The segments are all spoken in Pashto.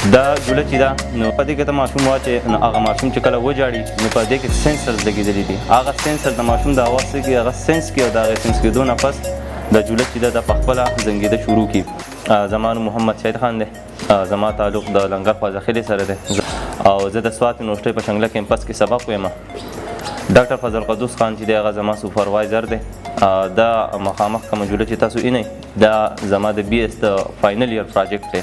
دا جوله چې ده نو په دې کې ته ماشوم واچې نو هغه ماشوم چې کله وجاړي نو په دې کې سینسرز لګېدلي دي. هغه سینسر د ماشوم د اواز کې هغه سینس کې او د هغې سینس کېدو نه پس د جوله چې ده د په خپله زنګېده شروع کړي. زما نوم محمد شهید خان دی. زما تعلق د لنګر خوازخیلې سره دی او زه د سوات یونیورسټۍ په شنګله کیمپس کې سبق وایم. ډاکټر فضل قدوس خان چې دی هغه زما سوپروایزر دی. دا مخامخ کومه جوله چې تاسو وینئ دا زما د بي ایس د فاینل ایئر پراجیکټ دی.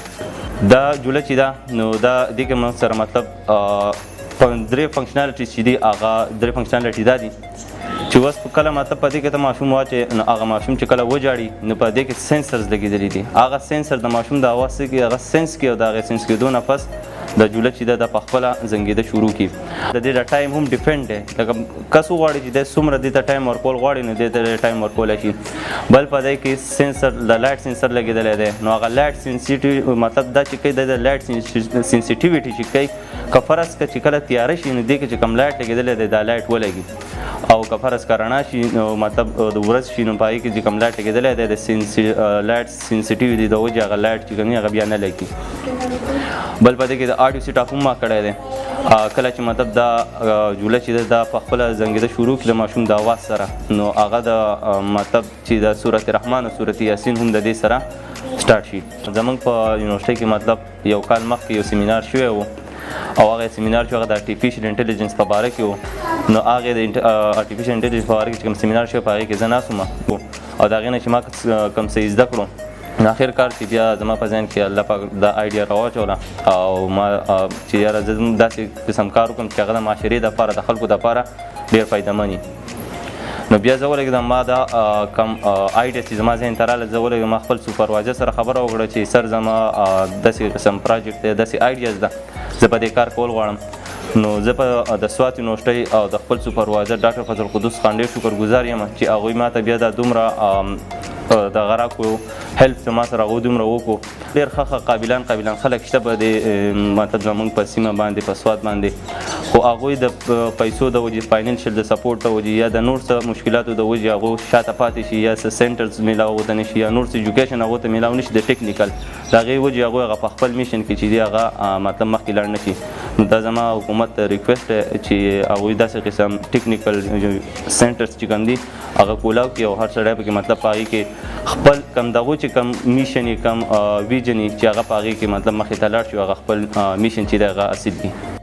دا جوله چې ده نو دا دې کې موږ سره مطلب درې فنکشنالټیز چې دي هغه درې فنکشنالټي دا دي چې اوس کله مطلب په دې کې ته ماشوم واچې نو هغه ماشوم چې کله وجاړي نو په دې کې سینسرز لګېدلي دي. هغه سینسر د ماشوم د اواز کې هغه سینس کې او د هغې سینس کېدو نه پس د جوله چې ده د په خپله زنګېده شروع کړي. د دې د ټایم هم ډیپینډ دی لکه کس وغواړي چې دی څومره دې ته ټایم ورکول غواړي نو دې ته ټایم ورکولی شي. بل په دی کې سینسر د لایټ سینسر لګېدلی دی نو هغه لایټ سینسیټیو مطلب دا چې کوي د لایټ سینسیټیویټي چې کوي که فرض که چې کله تیاره شي نو دې کې چې کوم لایټ لګېدلی دی دا لایټ ولګي او که فرض که رڼا شي نو مطلب د ورځ شي نو په هغې کې چې کوم لایټ لګېدلی دی د لایټ سینسیټیویټي د وجې هغه لایټ چې کوم هغه بیا نه لګي. بل په دې کې د آډیو سیټ اپ هم ما کړی دی. کله چې مطلب دا جوله چې ده دا په خپله زنګېده شروع کړي د ماشوم د اواز سره نو هغه د مطلب چې د صورت رحمان او صورت یاسین هم د دې سره سټارټ شي. زموږ په یونیورسټۍ کې مطلب یو کال مخکې یو سیمینار شوی و او هغه سیمینار چې هغه د آرټیفیشل انټیلیجنس په باره کې و نو هغې د آرټیفیشل انټیلیجنس په باره کې چې کوم سیمینار شوی په هغې کې زه ناست وم او د هغې نه چې ما کوم څه زده کړو آخر کار چې بیا زما په ذهن کې الله پاک دا آیډیا راواچوله او ما چې یاره زه داسې قسم کار وکړم چې هغه د معاشرې دپاره د خلکو دپاره ډېر فایدهمن وي. نو بیا زه ولګېدم ما دا کم آیډیا چې زما ذهن ته راغله زه ولګېدم ما خپل سوپروایزر سره خبره وکړه چې سر زما داسې قسم پراجیکټ دی داسې آیډیاز ده زه په دې کار کول غواړم. نو زه په د سوات یونیورسټۍ او د خپل سوپروایزر ډاکټر فضل قدوس خان ډېر شکرګزار یم چې هغوی ما ته بیا دا دومره دغه راکړو هیلپ زما سره هغوی دومره وکړو. ډېر ښه قابلان خلک شته په دې مطلب زموږ په سیمه باندې په سوات باندې خو هغوی د پیسو د وجې فاینانشل د سپورټ د وجې یا د نور څه مشکلاتو د وجې هغو شاته پاتې شي یا څه سینټرز میلاو ورته نه شي یا نور څه ایجوکیشن هغو ته میلاو نه شي د ټیکنیکل د هغې وجې هغوی هغه په خپل میشن کې چې دی هغه مطلب مخکې لاړ نه شي. نو دا زما حکومت ته ریکویسټ دی چې هغوی داسې قسم ټیکنیکل سینټرز چې کوم دي هغه کولاو کړي او هر سړی پکې مطلب په هغې کې خپل کم دغو چې کم میشن یې کم ویژن یې چې هغه په هغې کې مطلب مخې ته لاړ شي هغه خپل میشن چې دی هغه اصیل کړي.